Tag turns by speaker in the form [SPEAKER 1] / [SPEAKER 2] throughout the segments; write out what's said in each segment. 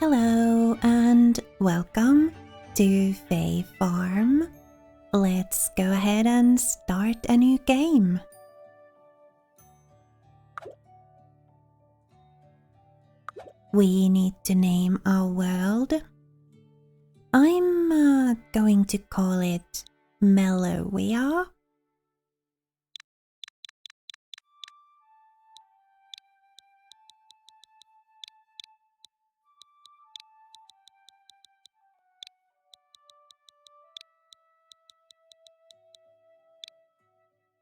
[SPEAKER 1] Hello and welcome to Fae Farm. Let's go ahead and start a new game. We need to name our world. I'm going to call it Mellow.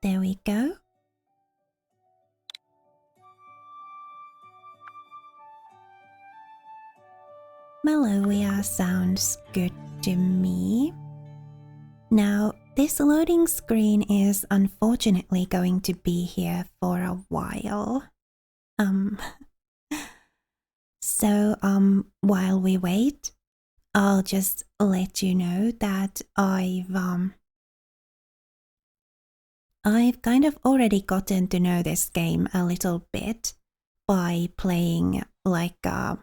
[SPEAKER 1] There we go. Mellow sounds good to me. Now, this loading screen is unfortunately going to be here for a while. So, while we wait, I'll just let you know that I've kind of already gotten to know this game a little bit by playing like a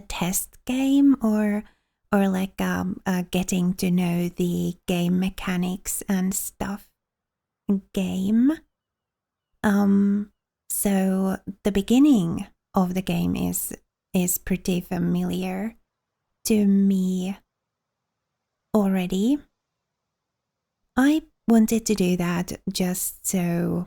[SPEAKER 1] test game or like getting to know the game mechanics and stuff game. So the beginning of the game is pretty familiar to me already. I wanted to do that just so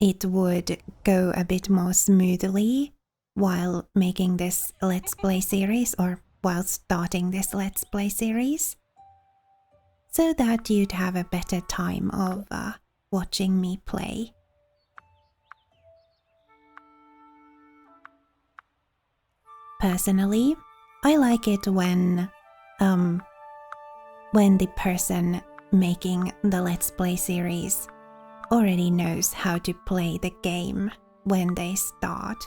[SPEAKER 1] it would go a bit more smoothly while making this Let's Play series or while starting this Let's Play series, so that you'd have a better time of watching me play. Personally, I like it when the person making the Let's Play series already knows how to play the game when they start,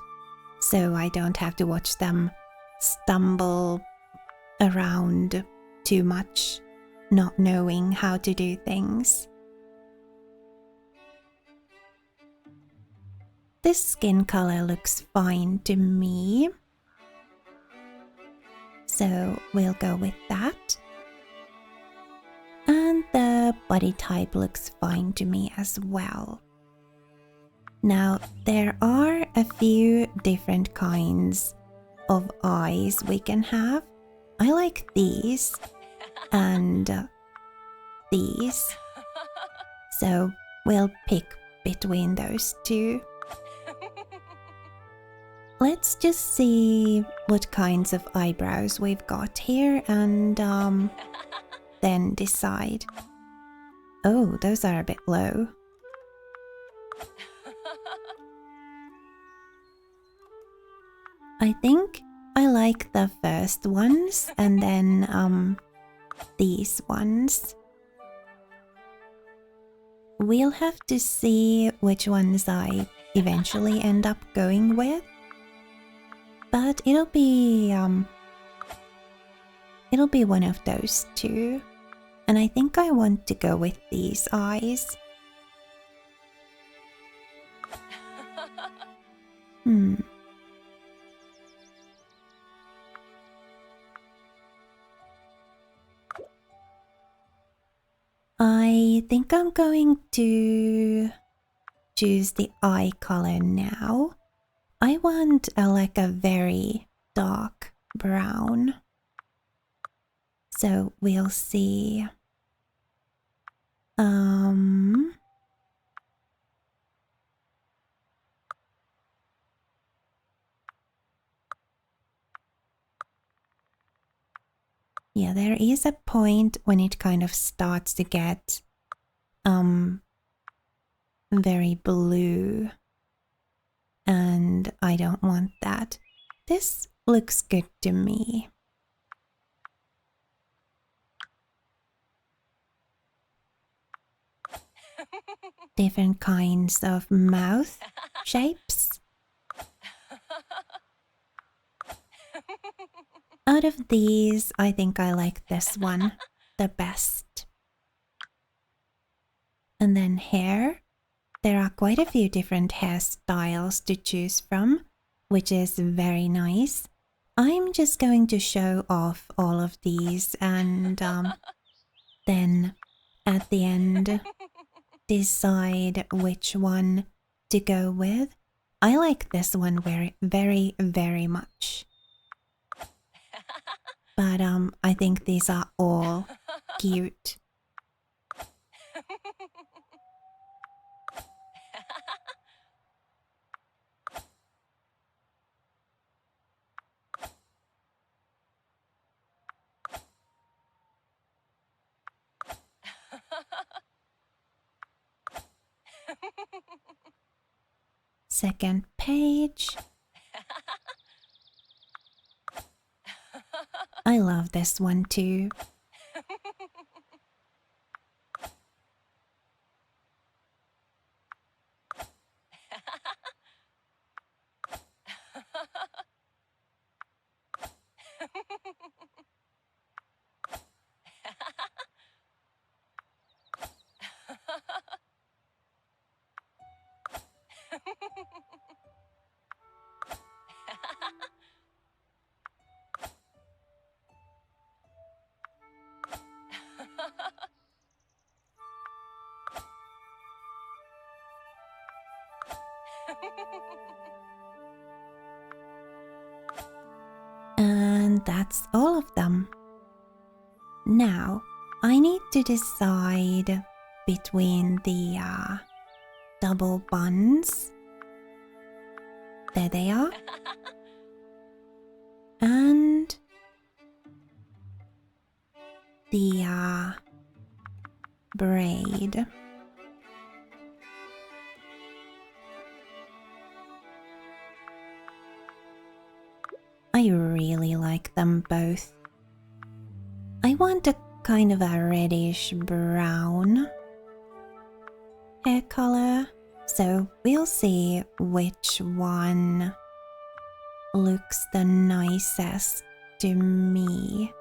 [SPEAKER 1] so I don't have to watch them stumble around too much, not knowing how to do things. This skin color looks fine to me, so we'll go with that. And the body type looks fine to me as well. Now, there are a few different kinds of eyes we can have. I like these and these, so we'll pick between those two. Let's just see what kinds of eyebrows we've got here and then decide. Oh, those are a bit low. I think I like the first ones and then these ones. We'll have to see which ones I eventually end up going with. But it'll be one of those two. And I think I want to go with these eyes. I think I'm going to choose the eye color now. I want like a very dark brown. So we'll see. Yeah, there is a point when it kind of starts to get very blue, and I don't want that. This looks good to me. Different kinds of mouth shapes. Out of these, I think I like this one the best. And then hair. There are quite a few different hairstyles to choose from, which is very nice. I'm just going to show off all of these and then at the end decide which one to go with. I like this one very, very, very much. But I think these are all cute. Second page. I love this one too. And that's all of them. Now, I need to decide between the double buns. There they are. And the braid. I really like them both. I want a kind of a reddish brown hair color, so we'll see which one looks the nicest to me.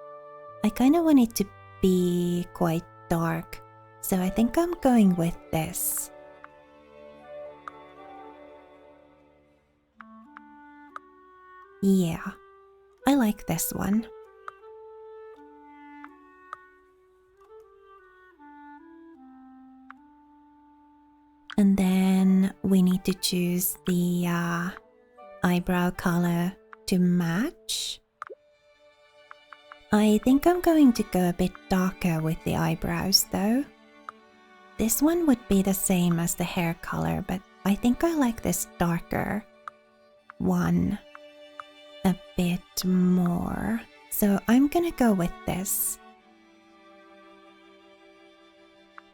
[SPEAKER 1] I kind of want it to be quite dark, so I think I'm going with this. Yeah, I like this one. And then we need to choose the eyebrow color to match. I think I'm going to go a bit darker with the eyebrows though. This one would be the same as the hair color, but I think I like this darker one a bit more. So I'm gonna go with this.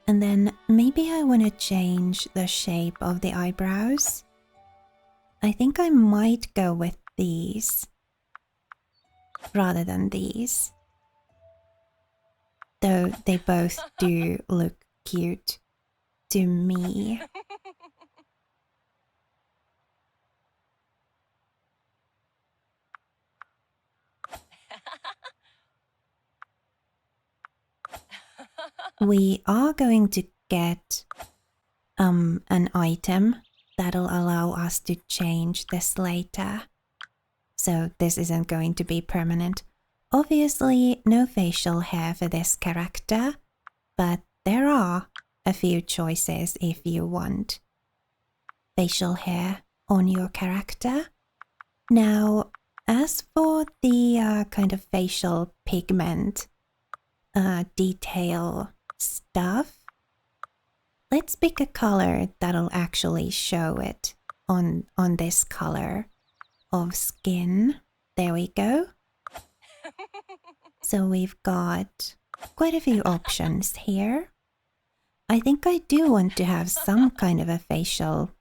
[SPEAKER 1] And then maybe I want to change the shape of the eyebrows. I think I might go with these rather than these. Though they both do look cute to me. We are going to get an item that'll allow us to change this later. So this isn't going to be permanent. Obviously, no facial hair for this character, but there are a few choices if you want facial hair on your character. Now, as for the kind of facial pigment detail stuff, let's pick a color that'll actually show it on this color of skin. There we go. So we've got quite a few options here. I think I do want to have some kind of a facial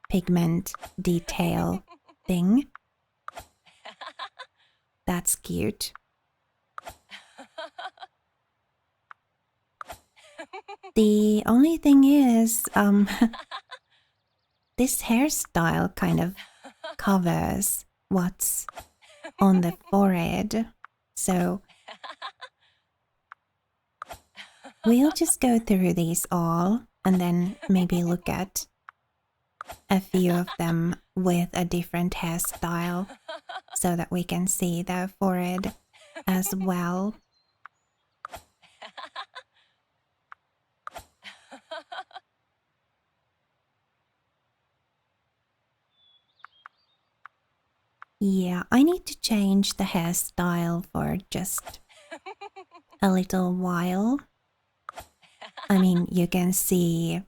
[SPEAKER 1] pigment detail thing. That's cute. The only thing is, this hairstyle kind of covers what's on the forehead. So we'll just go through these all and then maybe look at a few of them with a different hairstyle. so that we can see the forehead as well. Yeah, I need to change the hairstyle for just a little while. I mean, you can see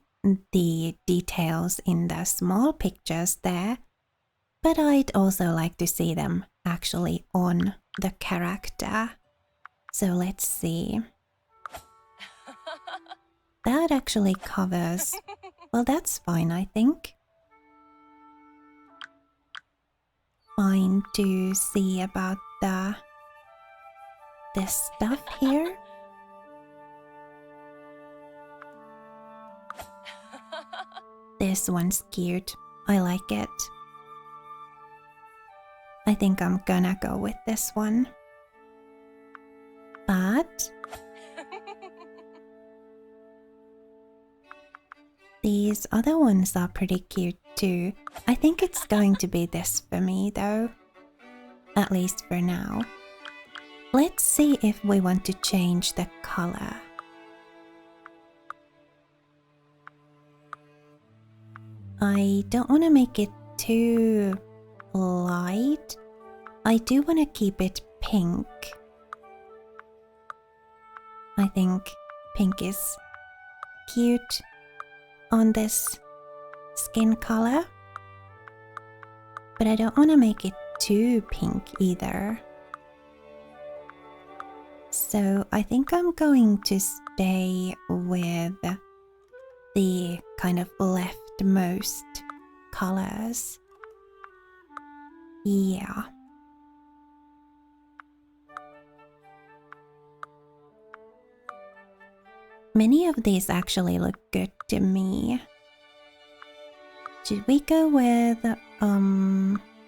[SPEAKER 1] the details in the small pictures there, but I'd also like to see them actually on the character. So let's see. That actually covers... Well, that's fine, I think. Fine to see about this stuff here. This one's cute. I like it. I think I'm gonna go with this one. But these other ones are pretty cute too. I think it's going to be this for me though. At least for now. Let's see if we want to change the color. I don't want to make it too light. I do want to keep it pink. I think pink is cute on this skin color. But I don't want to make it too pink either. So I think I'm going to stay with the kind of leftmost colors. Yeah. Many of these actually look good to me. Should we go with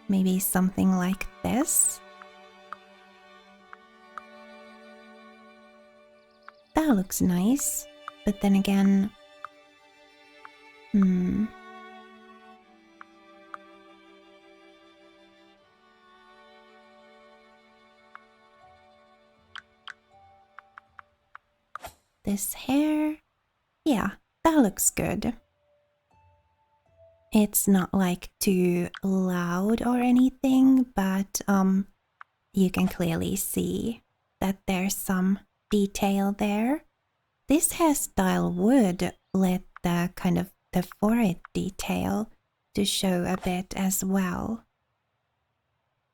[SPEAKER 1] maybe something like this? That looks nice, but then again, this hair, yeah, that looks good. It's not like too loud or anything, but you can clearly see that there's some detail there. This hairstyle would let the kind of the forehead detail to show a bit as well.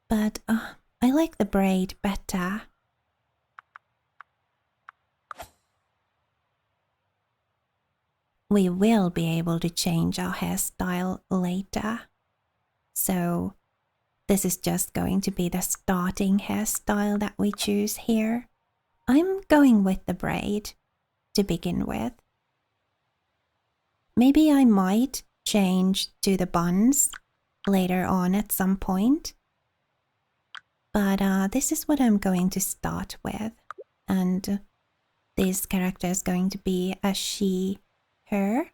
[SPEAKER 1] But I like the braid better. We will be able to change our hairstyle later. So this is just going to be the starting hairstyle that we choose here. I'm going with the braid to begin with. Maybe I might change to the buns later on at some point. But this is what I'm going to start with. And this character is going to be a she, her.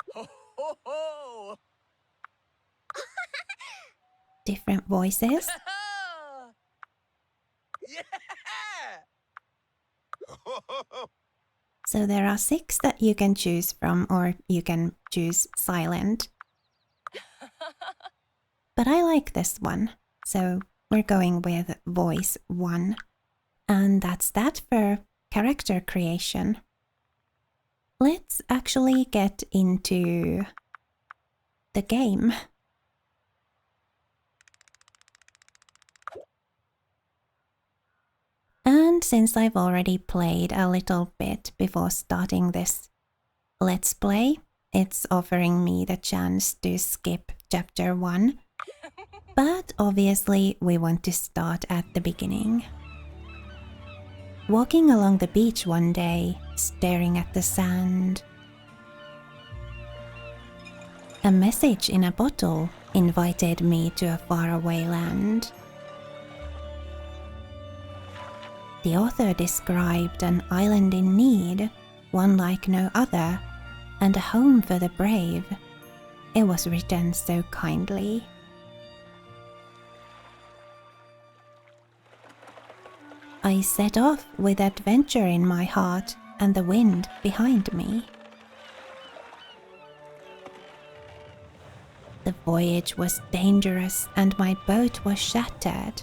[SPEAKER 1] Different voices. So there are 6 that you can choose from, or you can choose silent. But I like this one, so we're going with voice 1. And that's that for character creation. Let's actually get into the game. And since I've already played a little bit before starting this Let's Play, it's offering me the chance to skip chapter 1. But obviously we want to start at the beginning. Walking along the beach one day, staring at the sand. A message in a bottle invited me to a faraway land. The author described an island in need, one like no other, and a home for the brave. It was written so kindly. I set off with adventure in my heart and the wind behind me. The voyage was dangerous and my boat was shattered.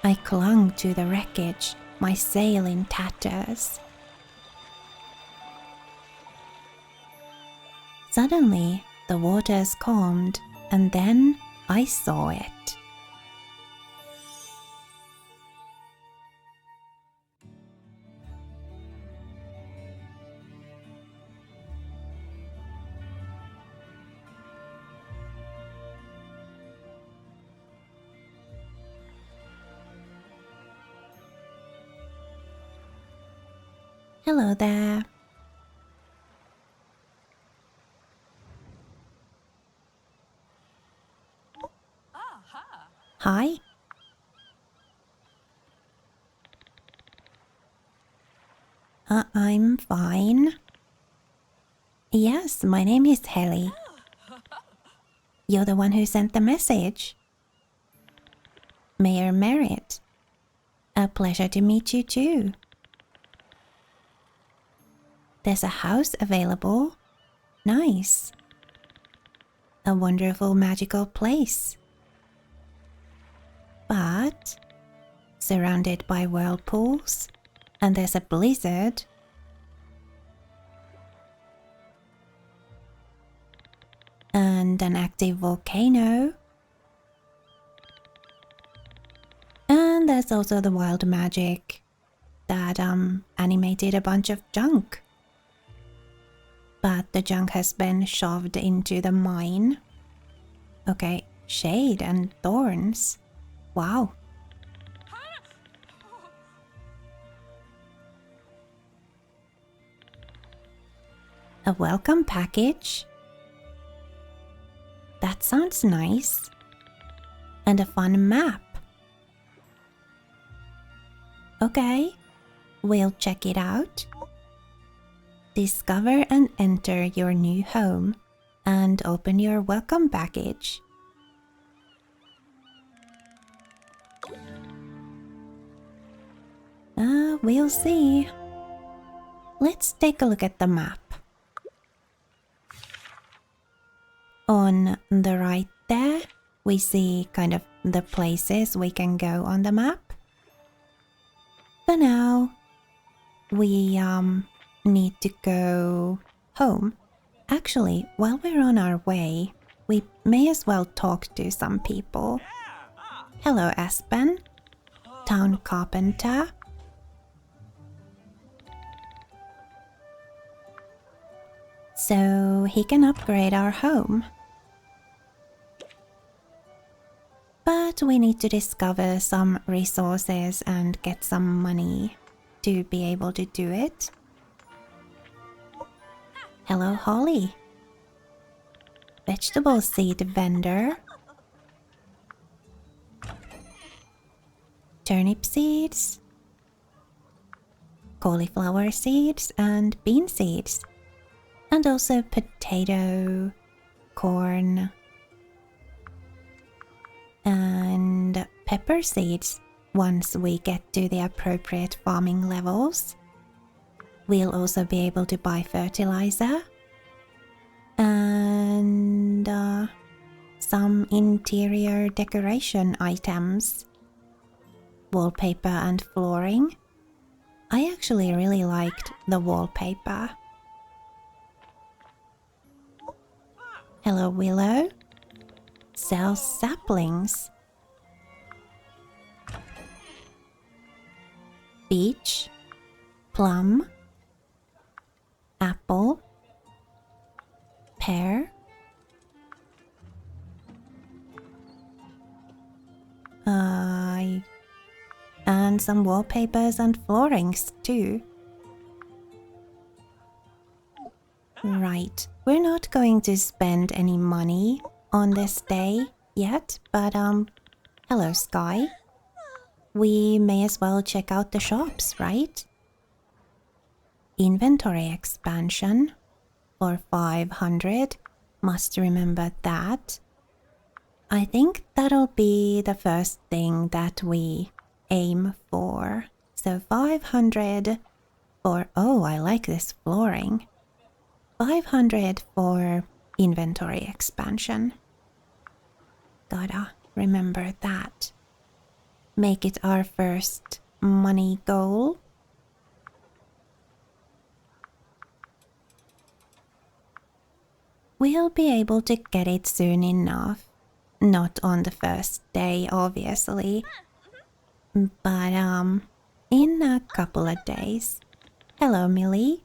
[SPEAKER 1] I clung to the wreckage, my sail in tatters. Suddenly, the waters calmed, and then I saw it. Hello there. Hi. I'm fine. Yes, my name is Helly. You're the one who sent the message. Mayor Merritt. A pleasure to meet you too. There's a house available. Nice. A wonderful magical place. But surrounded by whirlpools, and there's a blizzard. And an active volcano. And there's also the wild magic that animated a bunch of junk. But the junk has been shoved into the mine. Okay, shade and thorns. Wow. A welcome package. That sounds nice. And a fun map. Okay, we'll check it out. Discover and enter your new home and open your welcome package. We'll see. Let's take a look at the map. On the right there, we see kind of the places we can go on the map. For now, we need to go home. Actually, while we're on our way, we may as well talk to some people. Hello, Aspen. Town carpenter. So he can upgrade our home. But we need to discover some resources and get some money to be able to do it. Hello, Holly. Vegetable seed vendor. Turnip seeds. Cauliflower seeds and bean seeds. And also potato, corn, and pepper seeds once we get to the appropriate farming levels. We'll also be able to buy fertilizer and some interior decoration items, wallpaper and flooring. I actually really liked the wallpaper. Hello, Willow. Sells saplings. Peach, plum, apple, pear, and some wallpapers and floorings too. Right, we're not going to spend any money on this day yet, but hello, Sky. We may as well check out the shops, right? Inventory expansion for 500. Must remember that. I think that'll be the first thing that we aim for. So 500 for, oh, I like this flooring. 500 for inventory expansion. Gotta remember that. Make it our first money goal. We'll be able to get it soon enough. Not on the first day, obviously. But, in a couple of days. Hello, Millie.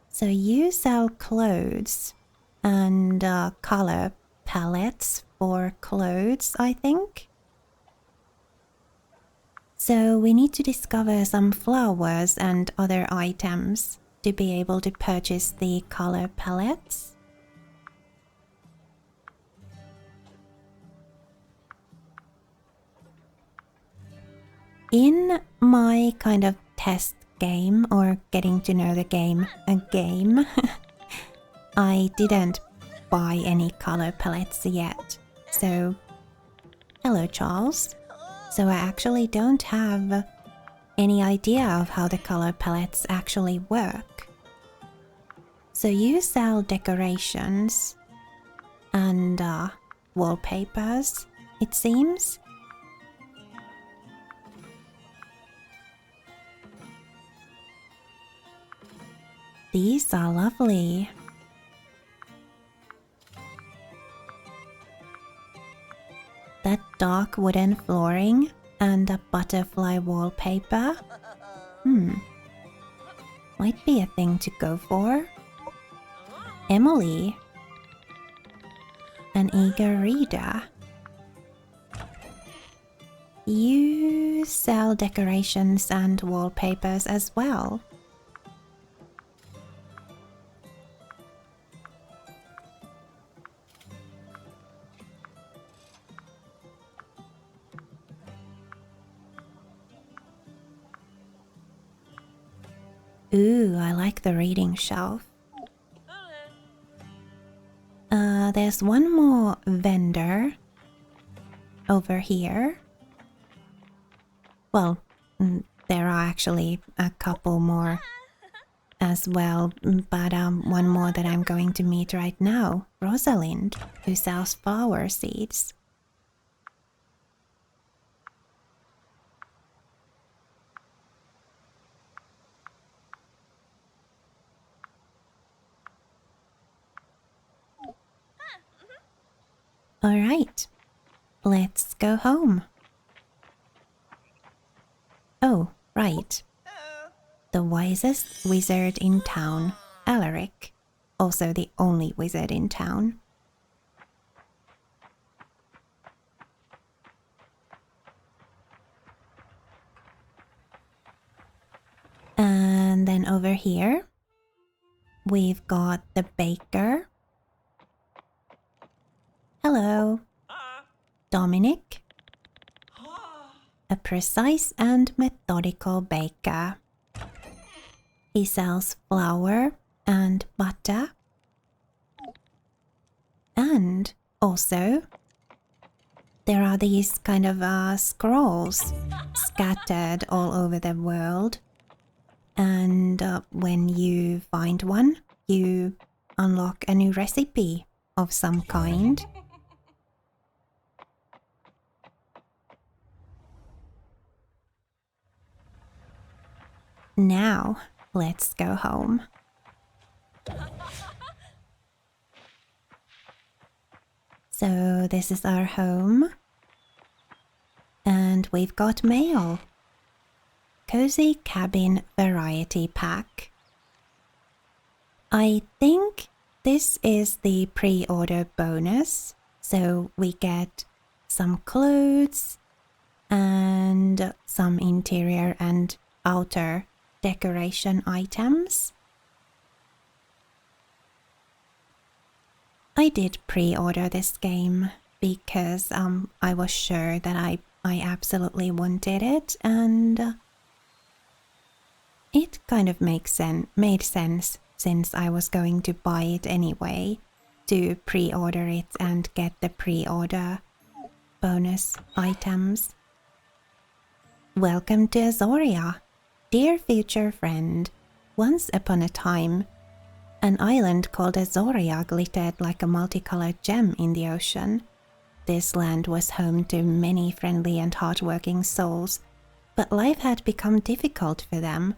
[SPEAKER 1] So you sell clothes and color palettes for clothes, I think. So we need to discover some flowers and other items to be able to purchase the color palettes. In my kind of test game or getting to know the game, I didn't buy any color palettes yet. So, hello Charles. So I actually don't have any idea of how the color palettes actually work. So you sell decorations and wallpapers, it seems. These are lovely. That dark wooden flooring and a butterfly wallpaper. Might be a thing to go for. Emily. An eager reader. You sell decorations and wallpapers as well. Ooh, I like the reading shelf. There's one more vendor over here. Well, there are actually a couple more as well, but one more that I'm going to meet right now, Rosalind, who sells flower seeds. Alright, let's go home. Oh, right. The wisest wizard in town, Alaric. Also the only wizard in town. And then over here, we've got the baker. Hello, Dominic. A precise and methodical baker. He sells flour and butter. And also, there are these kind of scrolls scattered all over the world. And when you find one, you unlock a new recipe of some kind. Now, let's go home. So this is our home. And we've got mail. Cozy Cabin Variety Pack. I think this is the pre-order bonus. So we get some clothes and some interior and outer decoration items. I did pre-order this game because I was sure that I absolutely wanted it, and it kind of made sense since I was going to buy it anyway, to pre-order it and get the pre-order bonus items. Welcome to Azoria, dear future friend. Once upon a time, an island called Azoria glittered like a multicolored gem in the ocean. This land was home to many friendly and hardworking souls, but life had become difficult for them.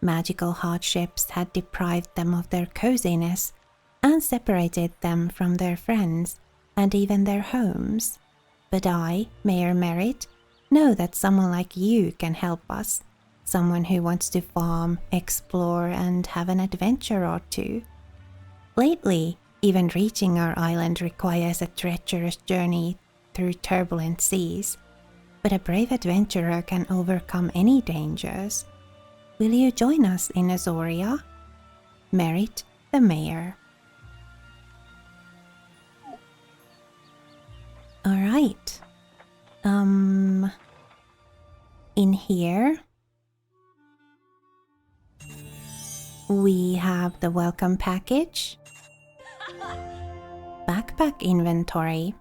[SPEAKER 1] Magical hardships had deprived them of their coziness and separated them from their friends and even their homes. But I, Mayor Merritt, know that someone like you can help us. Someone who wants to farm, explore, and have an adventure or two. Lately, even reaching our island requires a treacherous journey through turbulent seas, but a brave adventurer can overcome any dangers. Will you join us in Azoria? Merritt, the Mayor. Alright. In here, we have the welcome package, backpack inventory.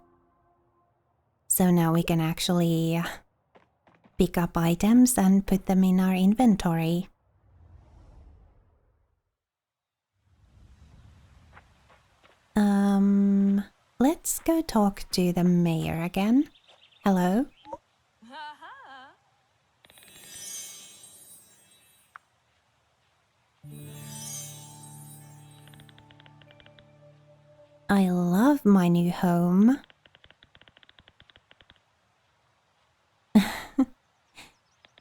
[SPEAKER 1] So now we can actually pick up items and put them in our inventory. Let's go talk to the mayor again. Hello? I love my new home.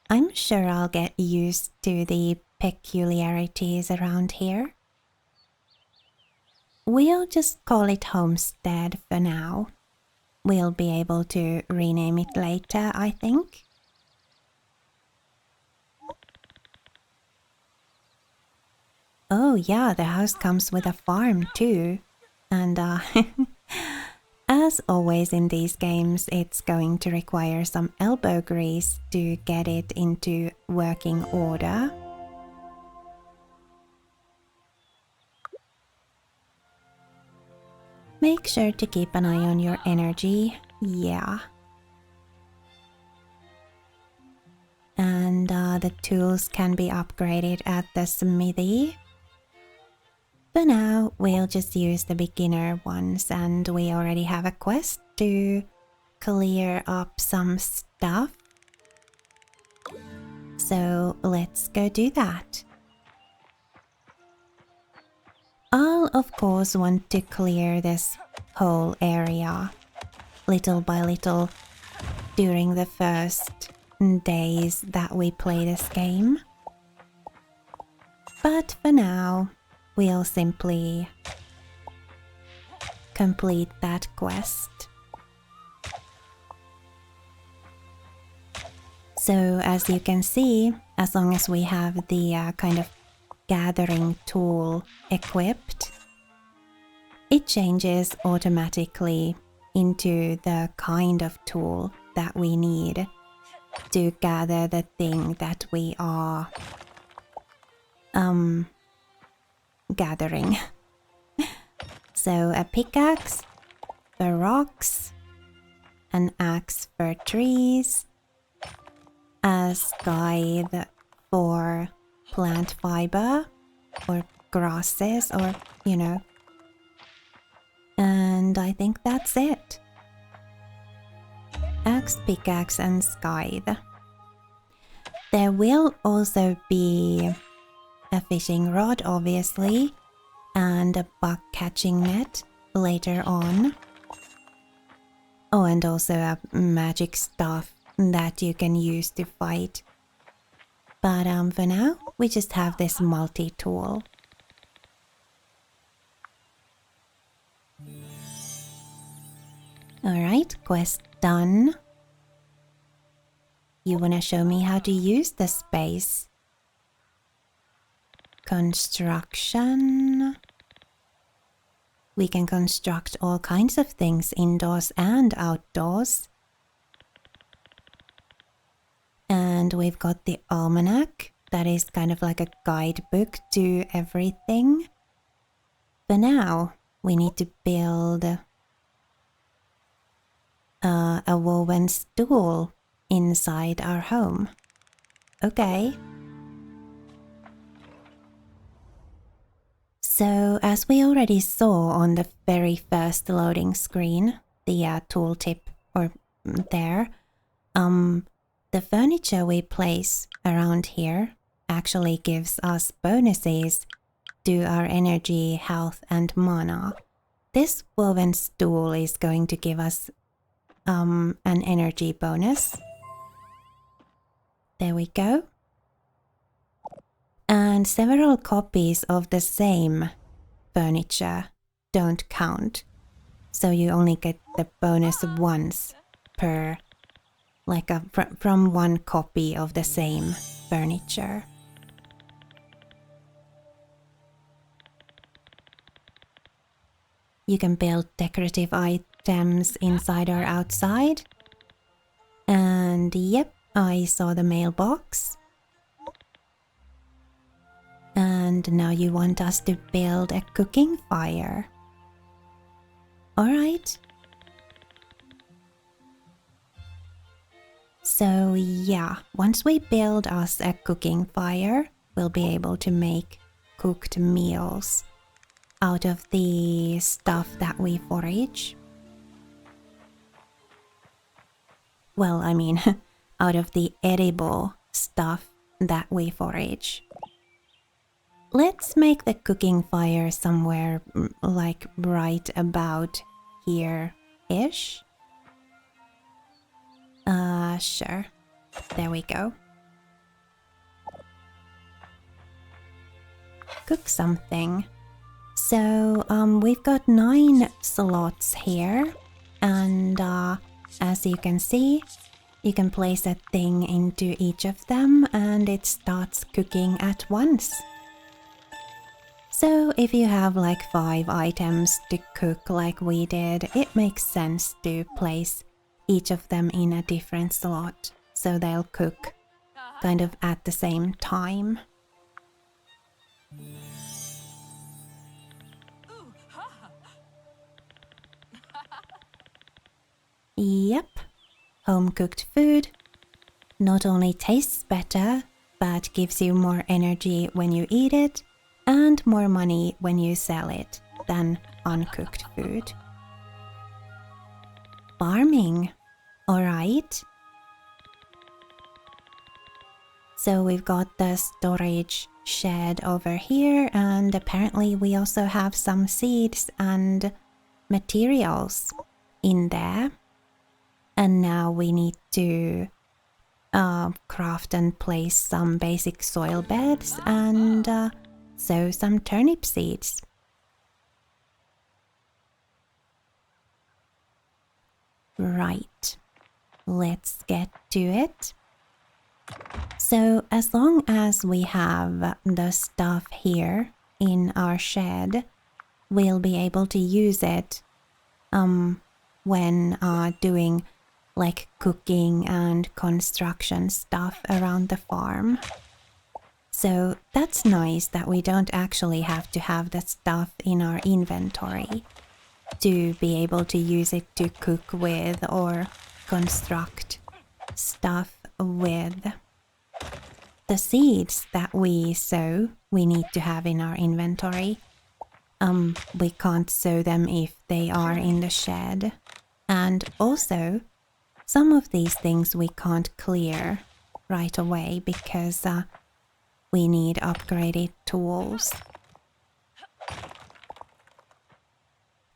[SPEAKER 1] I'm sure I'll get used to the peculiarities around here. We'll just call it Homestead for now. We'll be able to rename it later, I think. Oh yeah, the house comes with a farm too. And as always in these games, it's going to require some elbow grease to get it into working order. Make sure to keep an eye on your energy, yeah. And the tools can be upgraded at the smithy. For now, we'll just use the beginner ones, and we already have a quest to clear up some stuff. So let's go do that. I'll of course want to clear this whole area little by little during the first days that we play this game. But for now, we'll simply complete that quest. So as you can see, as long as we have the kind of gathering tool equipped, it changes automatically into the kind of tool that we need to gather the thing that we are gathering. So a pickaxe for rocks, an axe for trees, a scythe for plant fiber or grasses, or and I think that's it. Axe, pickaxe and scythe. There will also be a fishing rod, obviously, and a bug catching net later on. Oh, and also a magic staff that you can use to fight. But for now, we just have this multi-tool. Alright, quest done. You wanna show me how to use the space? Construction. We can construct all kinds of things indoors and outdoors. And we've got the almanac, that is kind of like a guidebook to everything. For now, we need to build a woven stool inside our home. Okay. So, as we already saw on the very first loading screen, the tooltip or there, the furniture we place around here actually gives us bonuses to our energy, health, and mana. This woven stool is going to give us an energy bonus. There we go. And several copies of the same furniture don't count. So you only get the bonus once per, like from one copy of the same furniture. You can build decorative items inside or outside. And yep, I saw the mailbox. And now you want us to build a cooking fire. Alright. So yeah, once we build us a cooking fire, we'll be able to make cooked meals out of the stuff that we forage. Well, I mean, out of the edible stuff that we forage. Let's make the cooking fire somewhere like right about here-ish. Sure. There we go. Cook something. So, we've got 9 slots here, and as you can see, you can place a thing into each of them and it starts cooking at once. So if you have like 5 items to cook like we did, it makes sense to place each of them in a different slot so they'll cook kind of at the same time. Yep, home-cooked food not only tastes better, but gives you more energy when you eat it and more money when you sell it than uncooked food. Farming, alright. So we've got the storage shed over here, and apparently we also have some seeds and materials in there. And now we need to craft and place some basic soil beds and sow some turnip seeds. Right, let's get to it. So as long as we have the stuff here in our shed, we'll be able to use it when doing like cooking and construction stuff around the farm. So that's nice that we don't actually have to have the stuff in our inventory to be able to use it to cook with or construct stuff with. The seeds that we sow, we need to have in our inventory. We can't sow them if they are in the shed. And also, some of these things we can't clear right away because we need upgraded tools.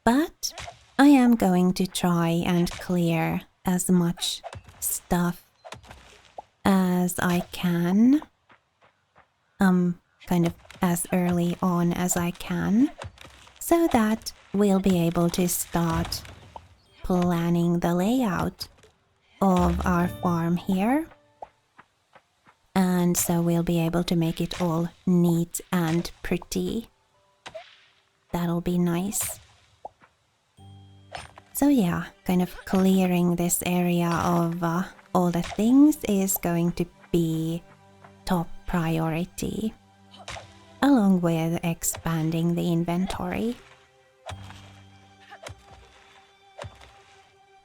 [SPEAKER 1] But I am going to try and clear as much stuff as I can, kind of as early on as I can, so that we'll be able to start planning the layout of our farm here. And so we'll be able to make it all neat and pretty. That'll be nice. So yeah, kind of clearing this area of all the things is going to be top priority. along with expanding the inventory.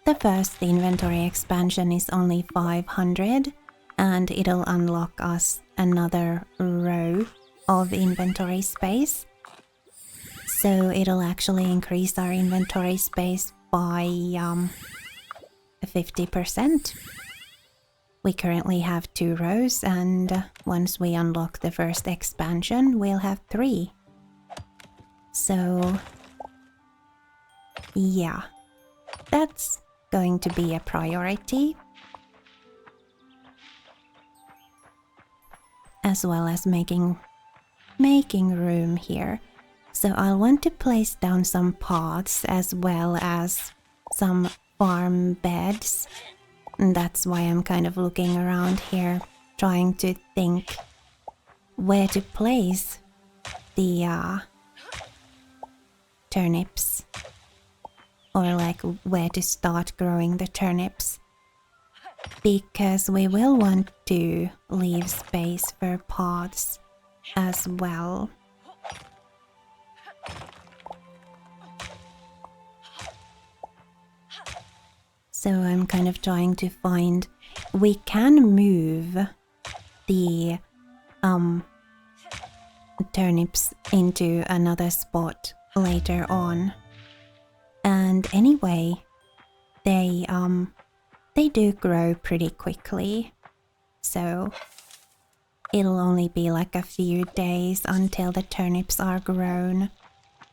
[SPEAKER 1] The first inventory expansion is only 500 and it'll unlock us another row of inventory space. So it'll actually increase our inventory space by 50%. We currently have 2 rows and once we unlock the first expansion, we'll have 3. So yeah, that's going to be a priority. As well as making room here. So I'll want to place down some pots as well as some farm beds. And that's why I'm kind of looking around here, trying to think where to place the turnips. Or like where to start growing the turnips. Because we will want to leave space for pots as well. So I'm kind of trying to find... We can move the turnips into another spot later on. And anyway, they do grow pretty quickly. So it'll only be like a few days until the turnips are grown.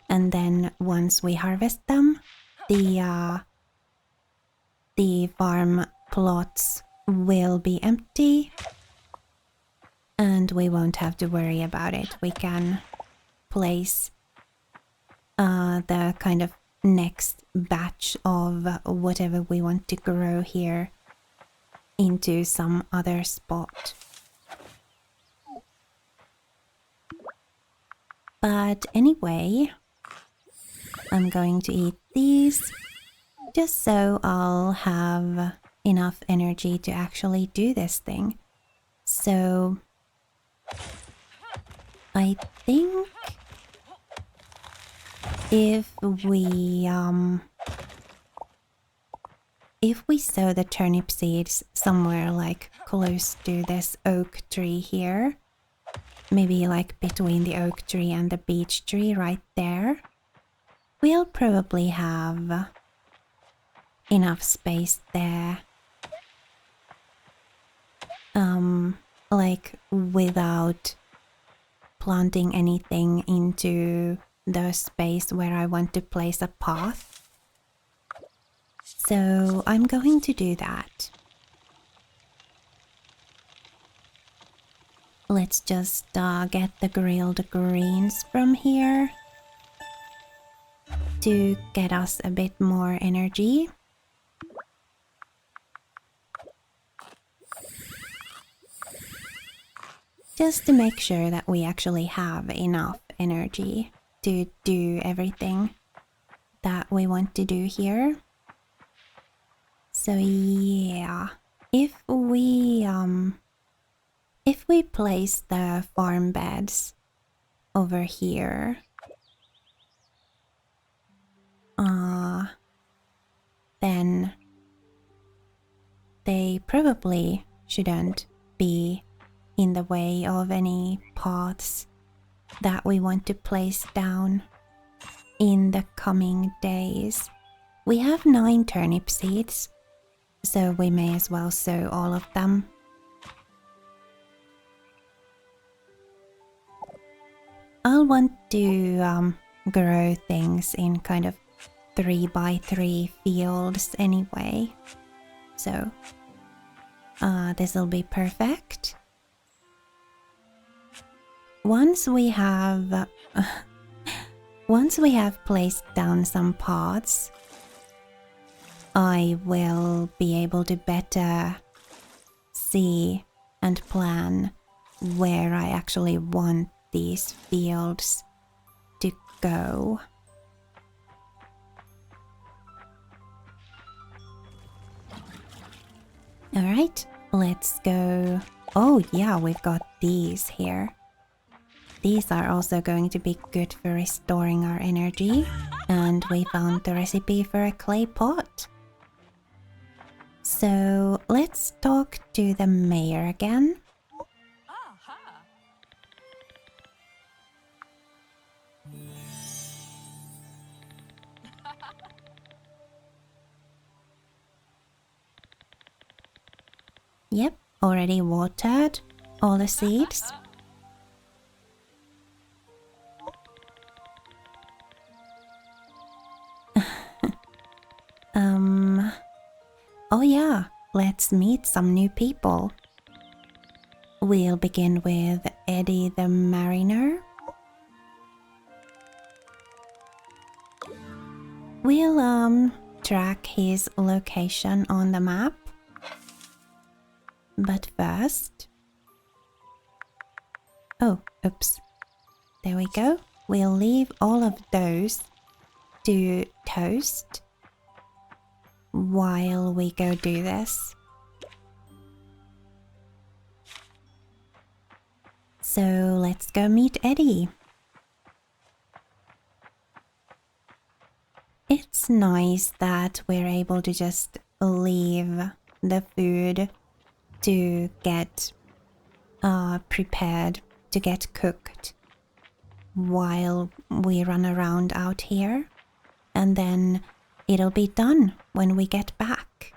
[SPEAKER 1] And then once we harvest them, the farm plots will be empty. And we won't have to worry about it. We can place the kind of next batch of whatever we want to grow here into some other spot. But anyway, I'm going to eat these just so I'll have enough energy to actually do this thing. So I think if we sow the turnip seeds somewhere like close to this oak tree here, maybe like between the oak tree and the beech tree right there, we'll probably have enough space there. Like without planting anything into the space where I want to place a path. So I'm going to do that. Let's just get the grilled greens from here to get us a bit more energy. Just to make sure that we actually have enough energy to do everything that we want to do here. So yeah, if we place the farm beds over here, then they probably shouldn't be in the way of any paths that we want to place down in the coming days. We have 9 turnip seeds, so we may as well sow all of them. I'll want to grow things in kind of 3x3 fields anyway, so this'll be perfect. Once we have placed down some pots, I will be able to better see and plan where I actually want these fields to go. Alright, let's go. Oh yeah, we've got these here. these are also going to be good for restoring our energy. And we found the recipe for a clay pot. So let's talk to the mayor again. Yep, already watered all the seeds. Oh yeah, let's meet some new people. We'll begin with Eddie the Mariner. We'll track his location on the map. But first... Oh, oops. There we go. We'll leave all of those to toast while we go do this. So let's go meet Eddie. It's nice that we're able to just leave the food to get prepared, to get cooked while we run around out here, and then it'll be done when we get back.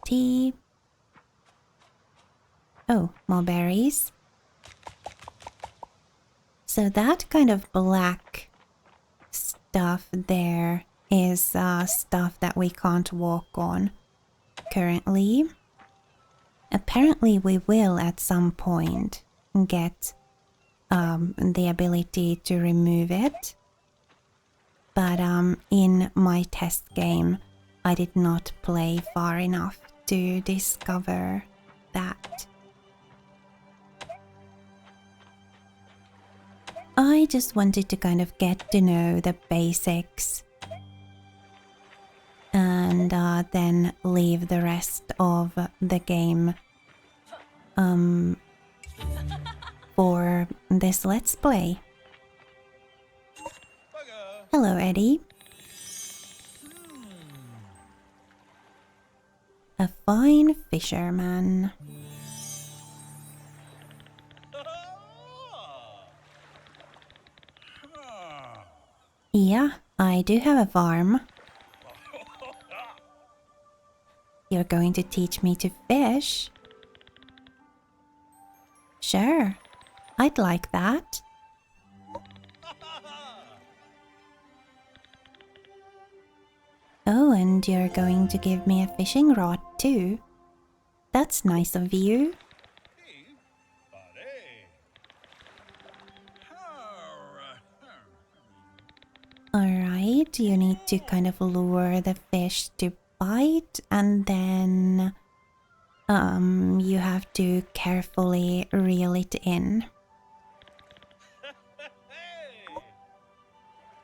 [SPEAKER 1] Tea. Oh, more berries. So that kind of black stuff there is stuff that we can't walk on currently. Apparently we will at some point get the ability to remove it. But in my test game, I did not play far enough to discover that. I just wanted to kind of get to know the basics and then leave the rest of the game for this Let's Play. Hello, Eddie. A fine fisherman. Yeah, I do have a farm. You're going to teach me to fish? Sure, I'd like that. Oh, and you're going to give me a fishing rod too. That's nice of you. Alright, you need to kind of lure the fish to bite, and then you have to carefully reel it in.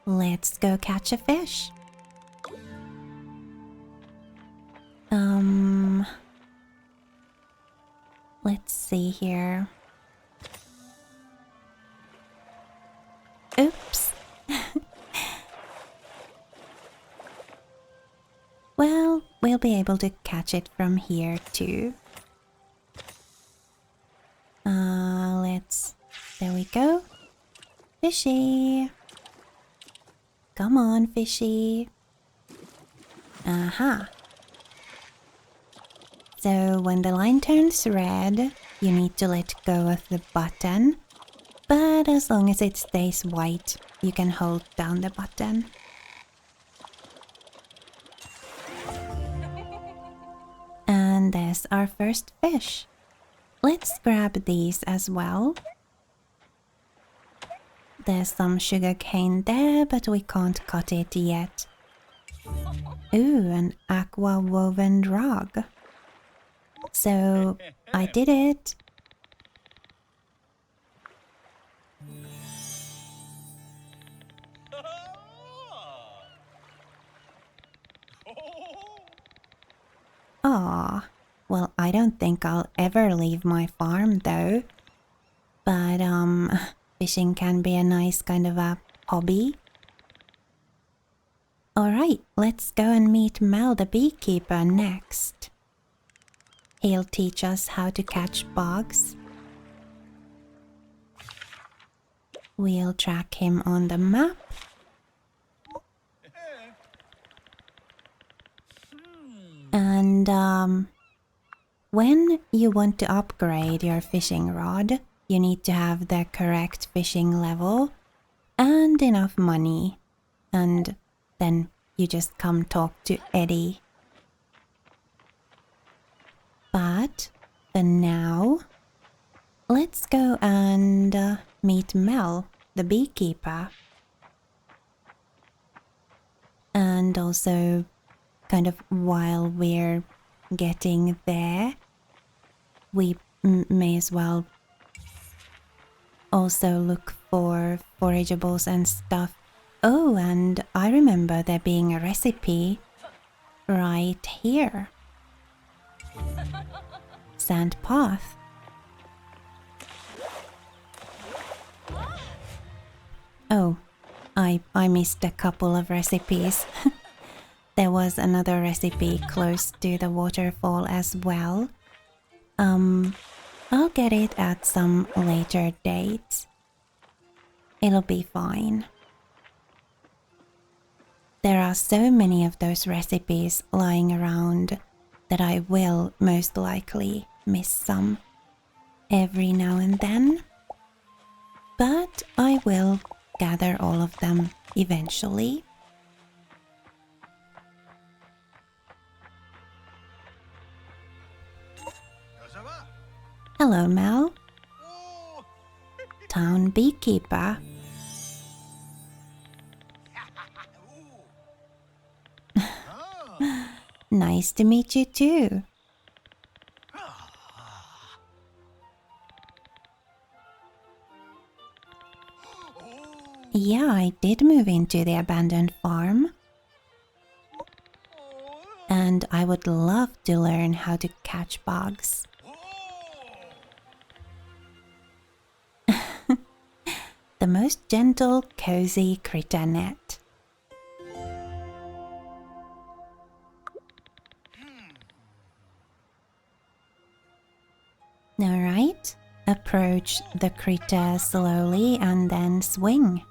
[SPEAKER 1] Let's go catch a fish. Let's see here. Oops. Well, we'll be able to catch it from here too. There we go. Fishy. Come on, fishy. Aha. So when the line turns red, you need to let go of the button. But as long as it stays white, you can hold down the button. And there's our first fish. Let's grab these as well. There's some sugarcane there, but we can't cut it yet. Ooh, an aqua woven rug. So, I did it. Aw, well, I I don't think I'll ever leave my farm though. But fishing can be a nice kind of a hobby. Alright, let's go and meet Mel the beekeeper next. He'll teach us how to catch bugs. We'll track him on the map. And when you want to upgrade your fishing rod, you need to have the correct fishing level and enough money. And then you just come talk to Eddie. But for now, let's go and meet Mel, the beekeeper. And also, kind of while we're getting there, we may as well also look for forageables and stuff. Oh, and I remember there being a recipe right here. Sand path. Oh, I missed a couple of recipes. There was another recipe close to the waterfall as well. I'll get it at some later date. It'll be fine. There are so many of those recipes lying around that I will most likely miss some every now and then. But I will gather all of them eventually. Hello, Mel. Town beekeeper. Nice to meet you too. Yeah, I did move into the abandoned farm. And I would love to learn how to catch bugs. The most gentle, cozy critter net. Alright, approach the critter slowly and then swing.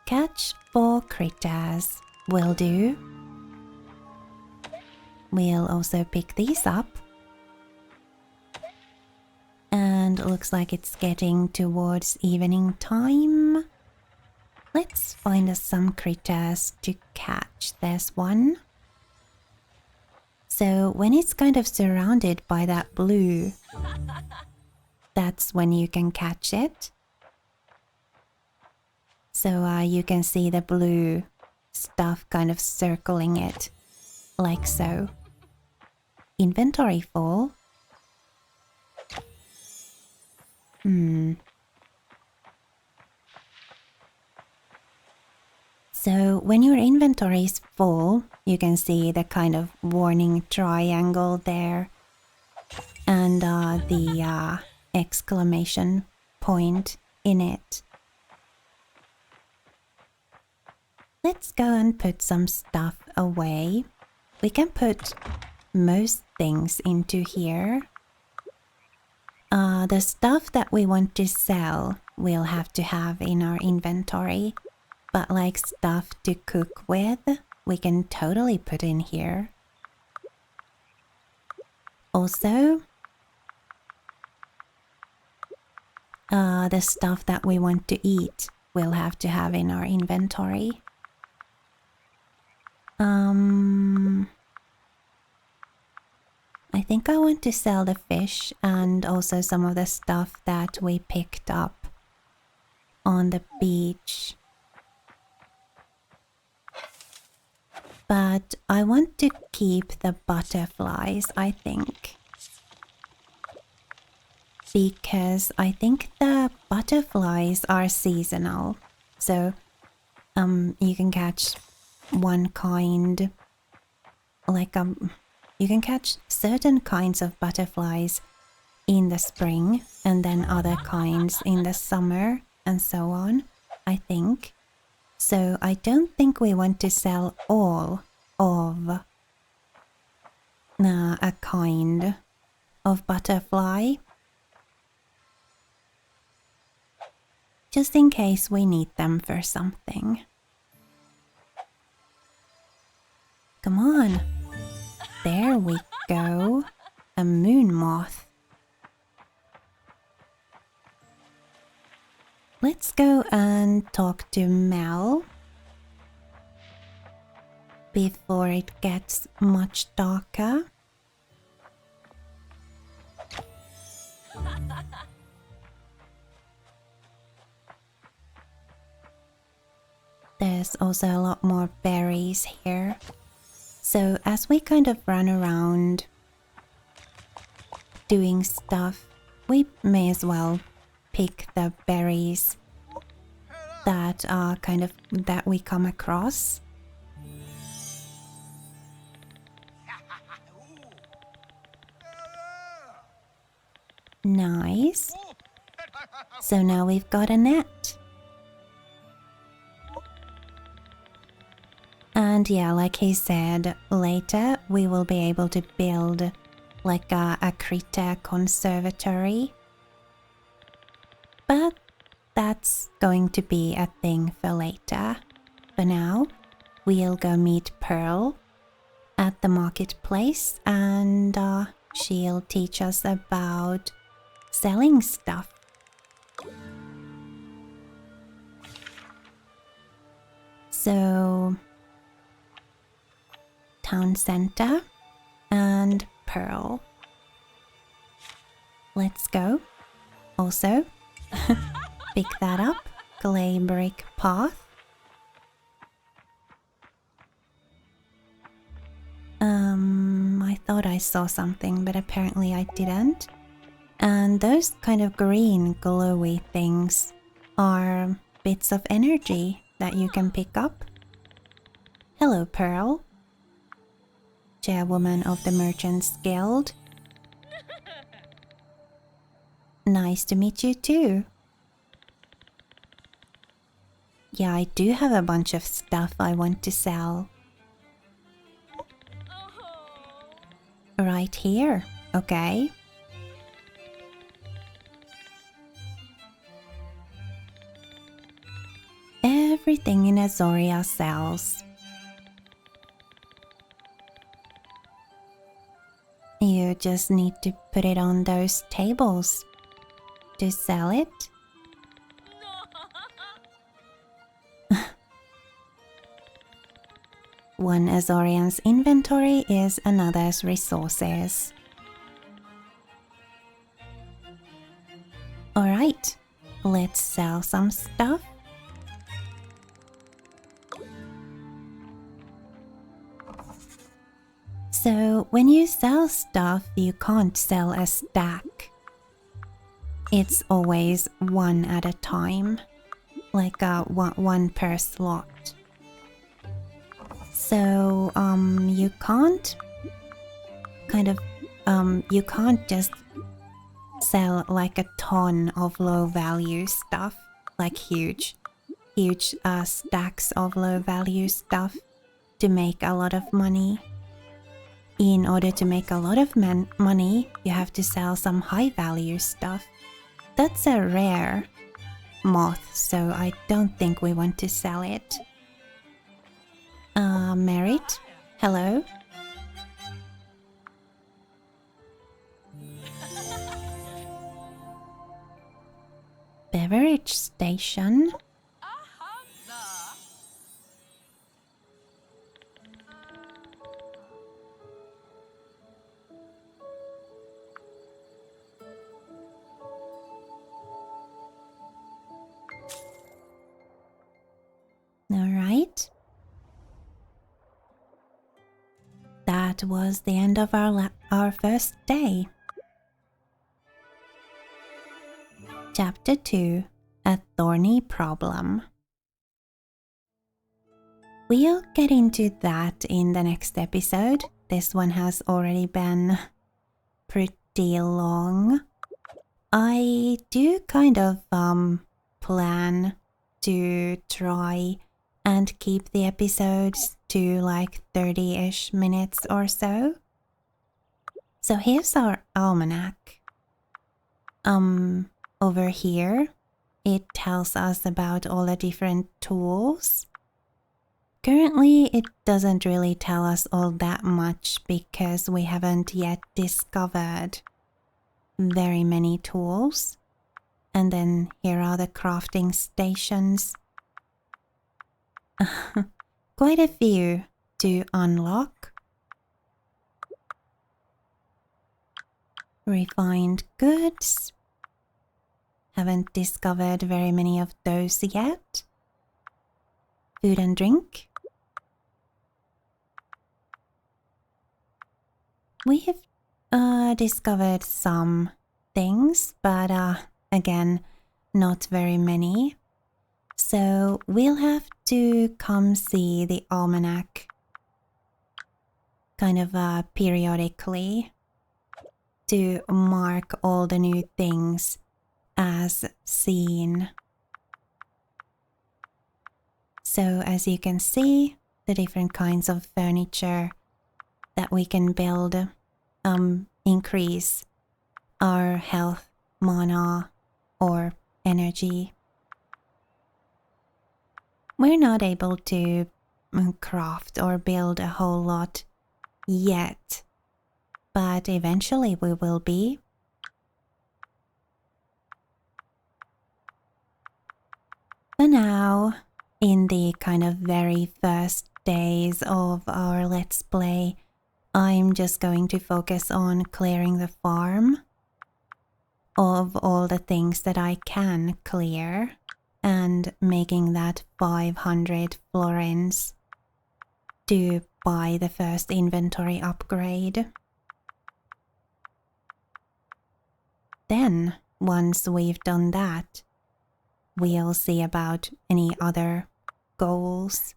[SPEAKER 1] Catch 4 critters will do. We'll also pick these up. And looks like it's getting towards evening time. Let's find us some critters to catch. There's one. So when it's kind of surrounded by that blue, that's when you can catch it. So you can see the blue stuff kind of circling it, like so. Inventory full. So when your inventory is full, you can see the kind of warning triangle there and the exclamation point in it. Let's go and put some stuff away. We can put most things into here. The stuff that we want to sell, we'll have to have in our inventory. But like stuff to cook with, we can totally put in here. Also, the stuff that we want to eat, we'll have to have in our inventory. I think I want to sell the fish and also some of the stuff that we picked up on the beach. But I want to keep the butterflies, I think. Because I think the butterflies are seasonal. So you can catch one kind like You can catch certain kinds of butterflies in the spring and then other kinds in the summer and so on, I think. So I don't think we want to sell all of a kind of butterfly. Just in case we need them for something. Come on. There we go. A moon moth. Let's go and talk to Mel before it gets much darker. There's also a lot more berries here. So as we kind of run around doing stuff, we may as well pick the berries that are that we come across. Nice. So now we've got a net. And yeah, like he said, later we will be able to build like a critter conservatory. But that's going to be a thing for later. For now, we'll go meet Pearl at the marketplace and she'll teach us about selling stuff. So, town center and Pearl. Let's go. Also, pick that up. Clay brick path. I thought I saw something, but apparently I didn't. And those kind of green glowy things are bits of energy that you can pick up. Hello, Pearl. Chairwoman of the Merchants Guild. Nice to meet you too. Yeah, I do have a bunch of stuff I want to sell. Right here, okay. Everything in Azoria sells. You just need to put it on those tables to sell it. One Azorian's inventory is another's resources. Alright, let's sell some stuff. So when you sell stuff, you can't sell a stack. It's always one at a time, like one per slot. So you can't you can't just sell like a ton of low value stuff, like huge stacks of low value stuff to make a lot of money. In order to make a lot of money, you have to sell some high value stuff. That's a rare moth, so I don't think we want to sell it. Merit, hello. Beverage station. All right. That was the end of our first day. Chapter 2, A Thorny Problem. We'll get into that in the next episode. this one has already been pretty long. I do kind of plan to try and keep the episodes to like 30-ish minutes or so. So here's our almanac. Over here, it tells us about all the different tools. Currently, it doesn't really tell us all that much because we haven't yet discovered very many tools. And then here are the crafting stations. Quite a few to unlock. Refined goods. Haven't discovered very many of those yet. Food and drink. We've discovered some things, but again, not very many. So we'll have to come see the almanac kind of periodically to mark all the new things as seen. So as you can see, the different kinds of furniture that we can build increase our health, mana, or energy. We're not able to craft or build a whole lot yet, but eventually we will be. For now, in the kind of very first days of our Let's Play, I'm just going to focus on clearing the farm of all the things that I can clear and making that 500 florins to buy the first inventory upgrade. Then, once we've done that, we'll see about any other goals.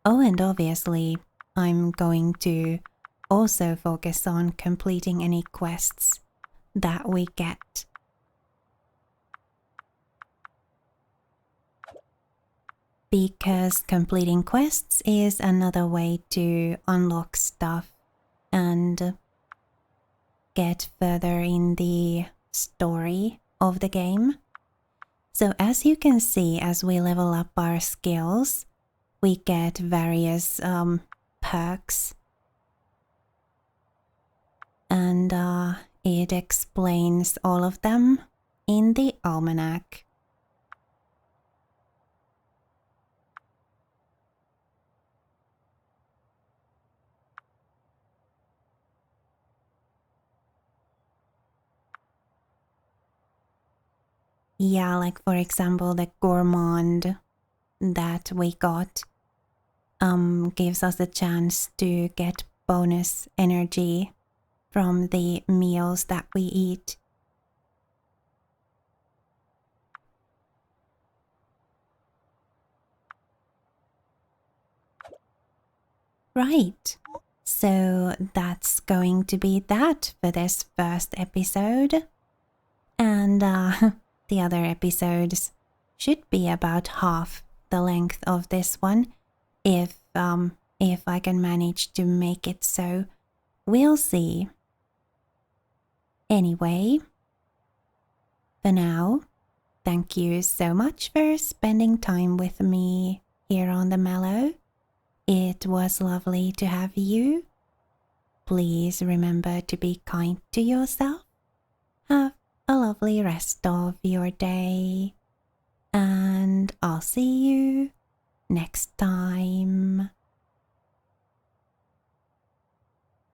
[SPEAKER 1] Oh, and obviously, I'm going to also focus on completing any quests that we get. Because completing quests is another way to unlock stuff and get further in the story of the game. So as you can see, as we level up our skills, we get various perks. And it explains all of them in the almanac. Yeah, like for example, the gourmand that we got gives us a chance to get bonus energy from the meals that we eat. Right, so that's going to be that for this first episode. And the other episodes should be about half the length of this one if I can manage to make it so. We'll see. Anyway, for now, thank you so much for spending time with me here on the Mellow. It was lovely to have you. Please remember to be kind to yourself. Have a lovely rest of your day. And I'll see you next time.